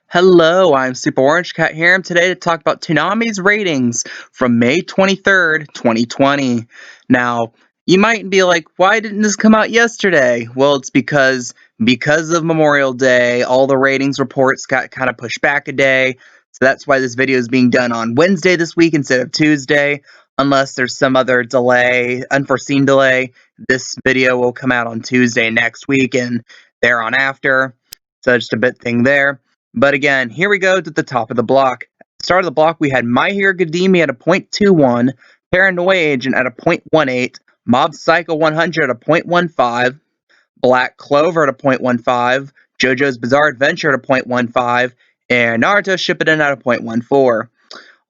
Hello, I'm Super Orange Cat here, and today to talk about Toonami's ratings from May 23rd, 2020. Now, you might be like, why didn't this come out yesterday? Well, it's because of Memorial Day, all the ratings reports got kind of pushed back a day. So that's why this video is being done on Wednesday this week instead of Tuesday. Unless there's some other delay, unforeseen delay, this video will come out on Tuesday next week and there on after. So just a bit thing there. But again, here we go to the top of the block. At the start of the block, we had My Hero Academia at a 0.21, Paranoia Agent at a 0.18, Mob Psycho 100 at a 0.15, Black Clover at a 0.15, JoJo's Bizarre Adventure at a 0.15, and Naruto Shippuden at a 0.14.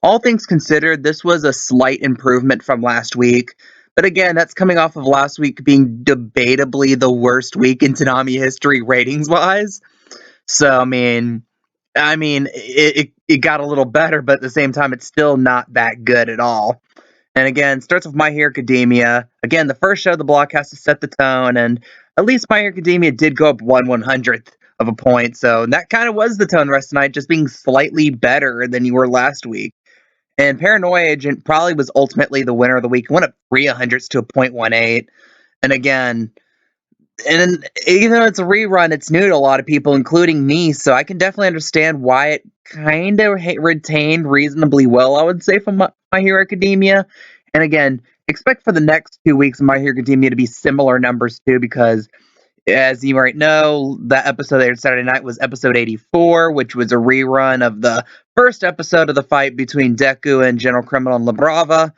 All things considered, this was a slight improvement from last week. But again, that's coming off of last week being debatably the worst week in Toonami history ratings-wise. So, it got a little better, but at the same time, it's still not that good at all. And again, starts with My Hero Academia. Again, the first show of the block has to set the tone, and at least My Hero Academia did go up 1/100th of a point, so that kind of was the tone the rest of the night, just being slightly better than you were last week. And Paranoia Agent probably was ultimately the winner of the week. It went up 3/100ths to a 0.18. And again, and even though it's a rerun, it's new to a lot of people, including me, so I can definitely understand why it kind of retained reasonably well, I would say, from My Hero Academia. And again, expect for the next 2 weeks of My Hero Academia to be similar numbers too, because as you might know, that episode that aired Saturday night was episode 84, which was a rerun of the first episode of the fight between Deku and General Criminal and La Brava.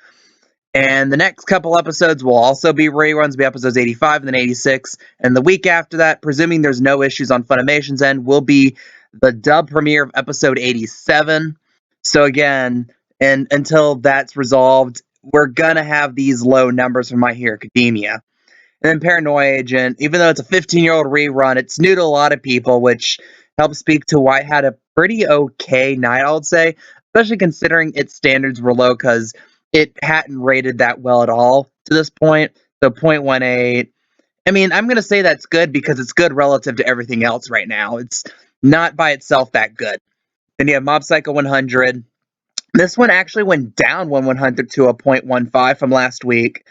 And the next couple episodes will also be reruns, be episodes 85 and then 86. And the week after that, presuming there's no issues on Funimation's end, will be the dub premiere of episode 87. So again, and until that's resolved, we're gonna have these low numbers from My Hero Academia. And then Paranoia Agent, even though it's a 15-year-old rerun, it's new to a lot of people, which helps speak to why it had a pretty okay night, I would say, especially considering its standards were low because it hadn't rated that well at all to this point. So 0.18. I'm going to say that's good because it's good relative to everything else right now. It's not by itself that good. Then you have Mob Psycho 100. This one actually went down 1/100th to a 0.15 from last week.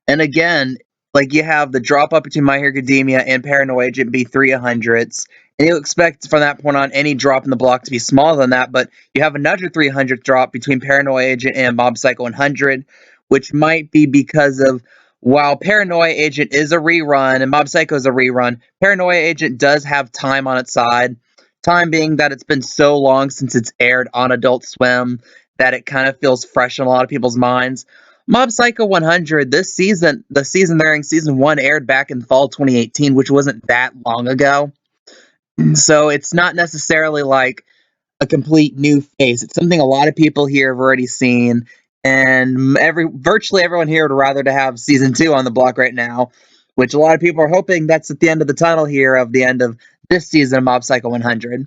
And again, like you have the drop up between My Hero Academia and Paranoia Agent be 3/100ths. And you expect from that point on any drop in the block to be smaller than that, but you have another 3/100th drop between Paranoia Agent and Mob Psycho 100, which might be because of while Paranoia Agent is a rerun and Mob Psycho is a rerun, Paranoia Agent does have time on its side. Time being that it's been so long since it's aired on Adult Swim that it kind of feels fresh in a lot of people's minds. Mob Psycho 100, this season, the season during season 1 aired back in fall 2018, which wasn't that long ago. So it's not necessarily like a complete new face. It's something a lot of people here have already seen, and virtually everyone here would rather to have season 2 on the block right now, which a lot of people are hoping that's at the end of the tunnel here of the end of this season of Mob Psycho 100.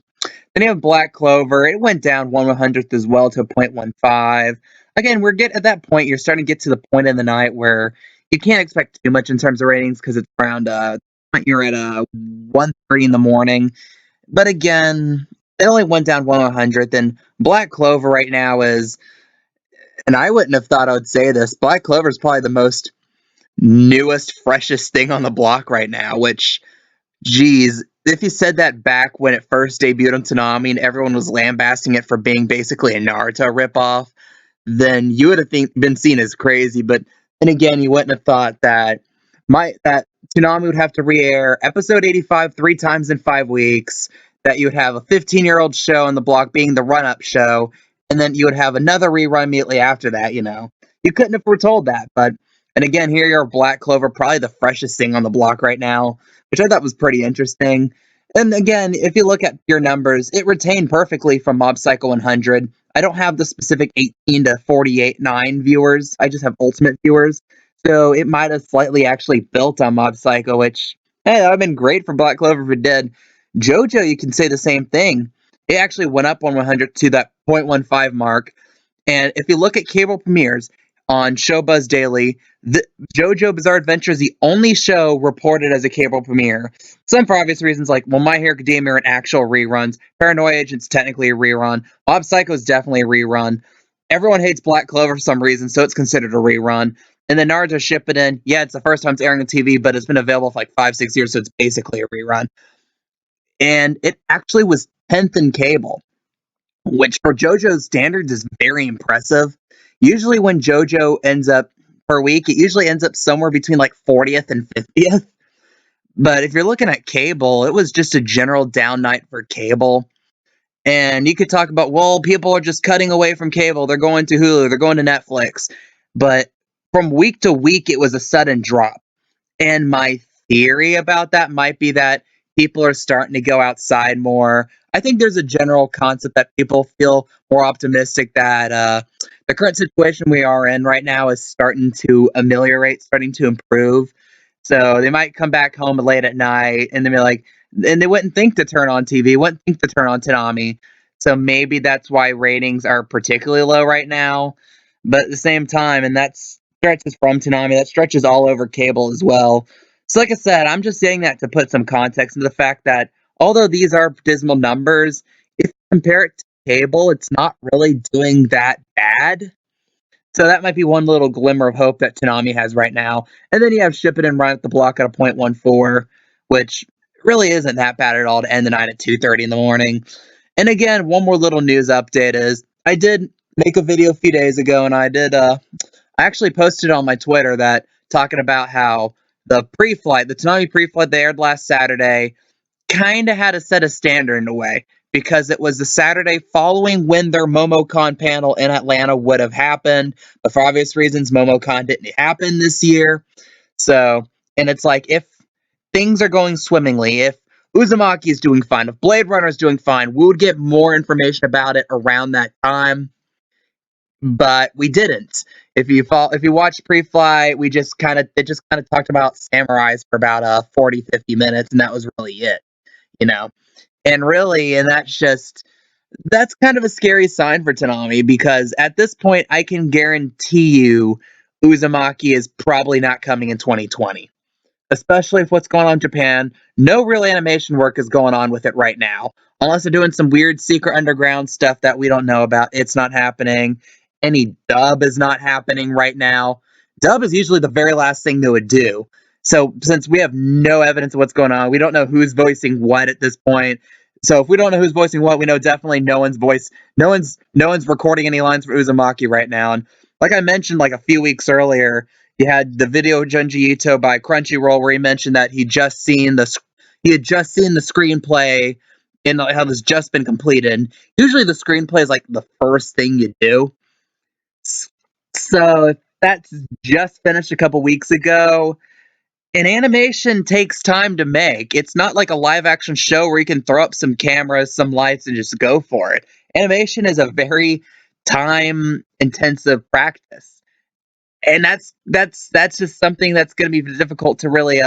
Then you have Black Clover. It went down 1/100th as well to a 0.15. Again, we're getting at that point. You're starting to get to the point in the night where you can't expect too much in terms of ratings because it's around you're at 1:30 in the morning. But again, it only went down 1/100th, and Black Clover right now is, and I wouldn't have thought I would say this. Black Clover is probably the most newest, freshest thing on the block right now, which geez, if you said that back when it first debuted on Toonami and everyone was lambasting it for being basically a Naruto ripoff, then you would have been seen as crazy. But then again, you wouldn't have thought that that Toonami would have to re-air episode 85 3 times in 5 weeks, that you would have a 15-year-old show on the block being the run-up show, and then you would have another rerun immediately after that, You couldn't have foretold that, but and again, here you're Black Clover, probably the freshest thing on the block right now, which I thought was pretty interesting. And again, if you look at your numbers, it retained perfectly from Mob Psycho 100. I don't have the specific 18 to 48.9 viewers. I just have ultimate viewers. So it might have slightly actually built on Mob Psycho, which, hey, that would have been great for Black Clover if it did. Jojo, you can say the same thing. It actually went up 1/100 to that 0.15 mark. And if you look at cable premieres, on Showbuzz Daily, the JoJo Bizarre Adventure is the only show reported as a cable premiere. Some for obvious reasons, like, well, My Hero Academia are an actual reruns. Paranoia Agent's technically a rerun. Mob Psycho is definitely a rerun. Everyone hates Black Clover for some reason, so it's considered a rerun. And then Naruto Shippuden, yeah, it's the first time it's airing on TV, but it's been available for like 5-6 years, so it's basically a rerun. And it actually was 10th in cable, which for JoJo's standards is very impressive. Usually when JoJo ends up per week, it usually ends up somewhere between like 40th and 50th. But if you're looking at cable, it was just a general down night for cable. And you could talk about, well, people are just cutting away from cable. They're going to Hulu, they're going to Netflix. But from week to week, it was a sudden drop. And my theory about that might be that people are starting to go outside more. I think there's a general concept that people feel more optimistic that the current situation we are in right now is starting to ameliorate, starting to improve. So they might come back home late at night and they'll be like, and they wouldn't think to turn on TV, wouldn't think to turn on Toonami. So maybe that's why ratings are particularly low right now. But at the same time, and that stretches from Toonami, that stretches all over cable as well. So, like I said, I'm just saying that to put some context into the fact that although these are dismal numbers, if you compare it to cable, it's not really doing that bad. So that might be one little glimmer of hope that Toonami has right now. And then you have Shippuden run at the block at a .14, which really isn't that bad at all to end the night at 2:30 in the morning. And again, one more little news update is I did make a video a few days ago, and I actually posted on my Twitter that talking about how the Toonami pre-flight they aired last Saturday, kind of had to set a standard in a way because it was the Saturday following when their MomoCon panel in Atlanta would have happened. But for obvious reasons, MomoCon didn't happen this year. So, and it's like if things are going swimmingly, if Uzumaki is doing fine, if Blade Runner is doing fine, we would get more information about it around that time. But we didn't. If you watch Pre-Fly, it just kind of talked about samurais for about 40-50 minutes, and that was really it, you know. And really, and that's kind of a scary sign for Toonami because at this point, I can guarantee you Uzumaki is probably not coming in 2020, especially with what's going on in Japan. No real animation work is going on with it right now. Unless they're doing some weird secret underground stuff that we don't know about, it's not happening. Any dub is not happening right now. Dub is usually the very last thing they would do. So since we have no evidence of what's going on, we don't know who's voicing what at this point. So if we don't know who's voicing what, we know definitely no one's recording any lines for Uzumaki right now. And like I mentioned like a few weeks earlier, you had the video Junji Ito by Crunchyroll where he mentioned that he had just seen the screenplay and how this just been completed. Usually the screenplay is like the first thing you do. So if that's just finished a couple weeks ago, an animation takes time to make. It's not like a live action show where you can throw up some cameras, some lights, and just go for it. Animation is a very time intensive practice. And that's just something that's going to be difficult to really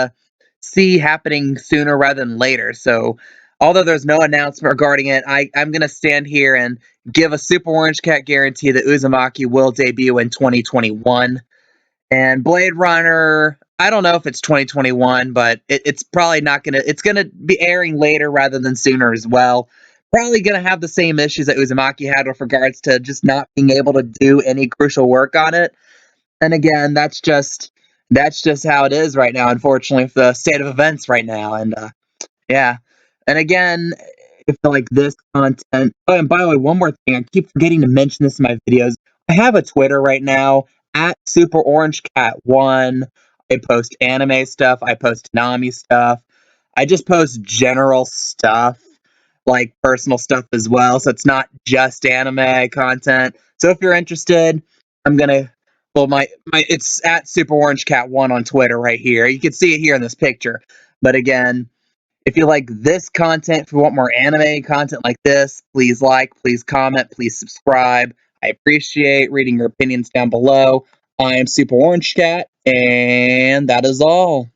see happening sooner rather than later. So, although there's no announcement regarding it, I'm going to stand here and give a Super Orange Cat guarantee that Uzumaki will debut in 2021. And Blade Runner, I don't know if it's 2021, but it's probably not going to. It's going to be airing later rather than sooner as well. Probably going to have the same issues that Uzumaki had with regards to just not being able to do any crucial work on it. And again, that's just how it is right now, unfortunately, for the state of events right now. And yeah. And again, if you like this content. Oh, and by the way, one more thing, I keep forgetting to mention this in my videos. I have a Twitter right now at Super Orange Cat 1. I post anime stuff, I post Nami stuff. I just post general stuff, like personal stuff as well. So it's not just anime content. So if you're interested, I'm gonna well my it's at Super Orange Cat 1 on Twitter right here. You can see it here in this picture. But again, if you like this content, if you want more anime content like this, please like, please comment, please subscribe. I appreciate reading your opinions down below. I am Super Orange Cat, and that is all.